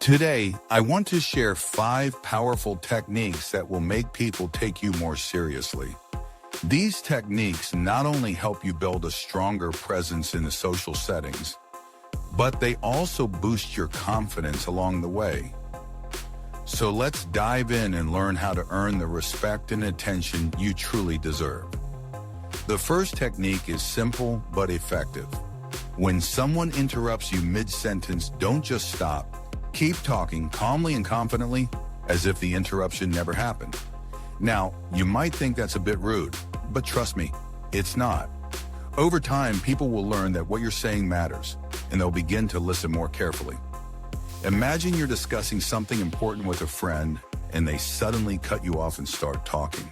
Today, I want to share 5 powerful techniques that will make people take you more seriously. These techniques not only help you build a stronger presence in the social settings, but they also boost your confidence along the way. So let's dive in and learn how to earn the respect and attention you truly deserve. The first technique is simple but effective. When someone interrupts you mid-sentence, don't just stop. Keep talking calmly and confidently as if the interruption never happened. Now, you might think that's a bit rude, but trust me, it's not. Over time, people will learn that what you're saying matters, and they'll begin to listen more carefully. Imagine you're discussing something important with a friend, and they suddenly cut you off and start talking.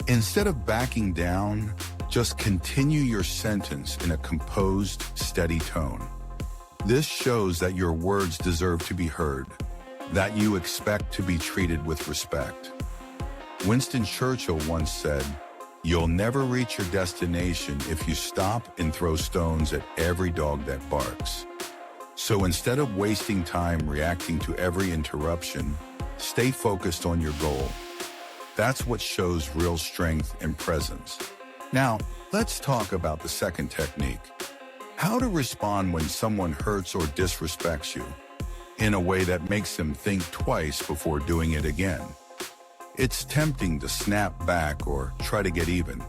Instead of backing down, just continue your sentence in a composed, steady tone. This shows that your words deserve to be heard, that you expect to be treated with respect. Winston Churchill once said, "You'll never reach your destination if you stop and throw stones at every dog that barks." So instead of wasting time reacting to every interruption, stay focused on your goal. That's what shows real strength and presence. Now, let's talk about the second technique. How to respond when someone hurts or disrespects you in a way that makes them think twice before doing it again. It's tempting to snap back or try to get even,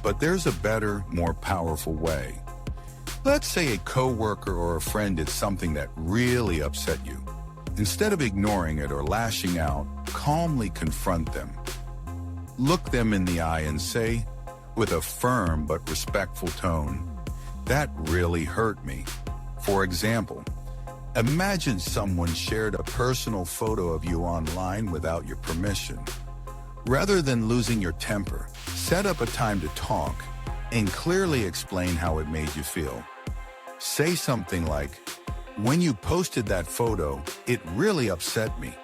but there's a better, more powerful way. Let's say a coworker or a friend did something that really upset you. Instead of ignoring it or lashing out, calmly confront them. Look them in the eye and say, with a firm but respectful tone, "That really hurt me." For example, imagine someone shared a personal photo of you online without your permission. Rather than losing your temper, set up a time to talk and clearly explain how it made you feel. Say something like, "When you posted that photo, it really upset me.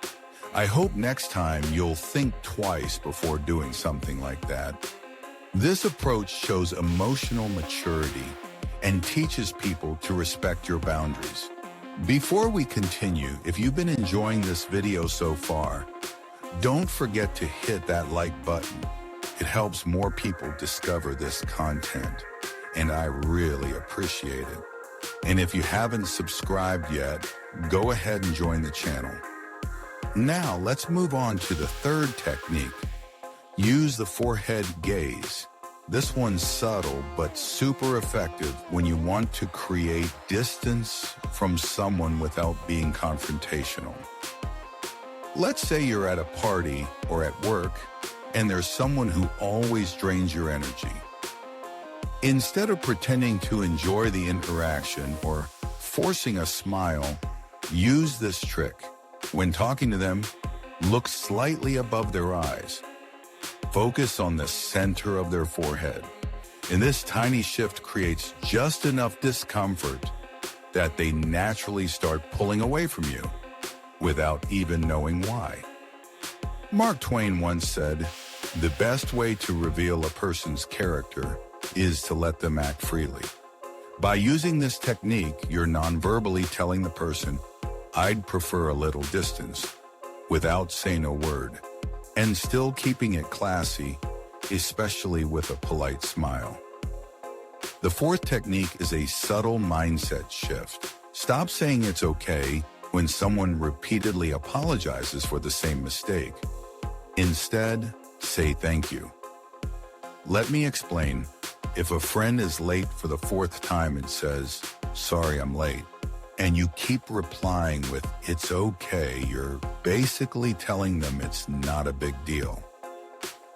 I hope next time you'll think twice before doing something like that." This approach shows emotional maturity and teaches people to respect your boundaries. Before we continue, if you've been enjoying this video so far, don't forget to hit that like button. It helps more people discover this content, and I really appreciate it. And if you haven't subscribed yet, go ahead and join the channel. Now let's move on to the third technique. Use the forehead gaze. This one's subtle but super effective when you want to create distance from someone without being confrontational. Let's say you're at a party or at work and there's someone who always drains your energy. Instead of pretending to enjoy the interaction or forcing a smile, use this trick. When talking to them, look slightly above their eyes. Focus on the center of their forehead. And this tiny shift creates just enough discomfort that they naturally start pulling away from you without even knowing why. Mark Twain once said, "The best way to reveal a person's character is to let them act freely." By using this technique, you're non-verbally telling the person, "I'd prefer a little distance," without saying a word, and still keeping it classy, especially with a polite smile. The fourth technique is a subtle mindset shift. Stop saying it's okay when someone repeatedly apologizes for the same mistake. Instead, say thank you. Let me explain. If a friend is late for the 4th time and says, "Sorry, I'm late," and you keep replying with, "It's okay," you're basically telling them it's not a big deal.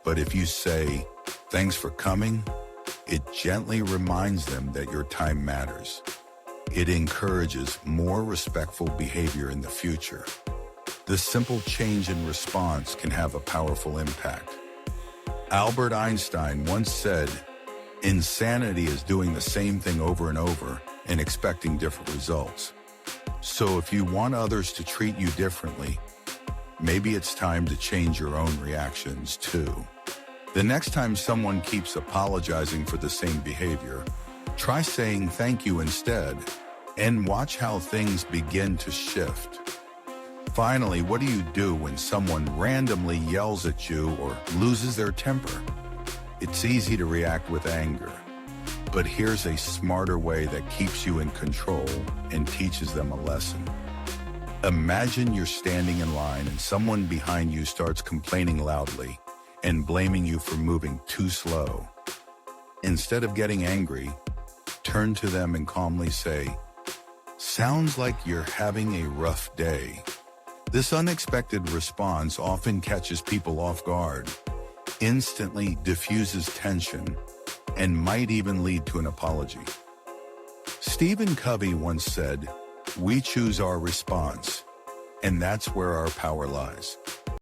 But if you say, "Thanks for coming," it gently reminds them that your time matters. It encourages more respectful behavior in the future. This simple change in response can have a powerful impact. Albert Einstein once said, "Insanity is doing the same thing over and over and expecting different results." So if you want others to treat you differently, maybe it's time to change your own reactions too. The next time someone keeps apologizing for the same behavior, try saying thank you instead, and watch how things begin to shift. Finally, what do you do when someone randomly yells at you or loses their temper? It's easy to react with anger, but here's a smarter way that keeps you in control and teaches them a lesson. Imagine you're standing in line and someone behind you starts complaining loudly and blaming you for moving too slow. Instead of getting angry, turn to them and calmly say, "Sounds like you're having a rough day." This unexpected response often catches people off guard, instantly diffuses tension, and might even lead to an apology. Stephen Covey once said, "We choose our response, and that's where our power lies."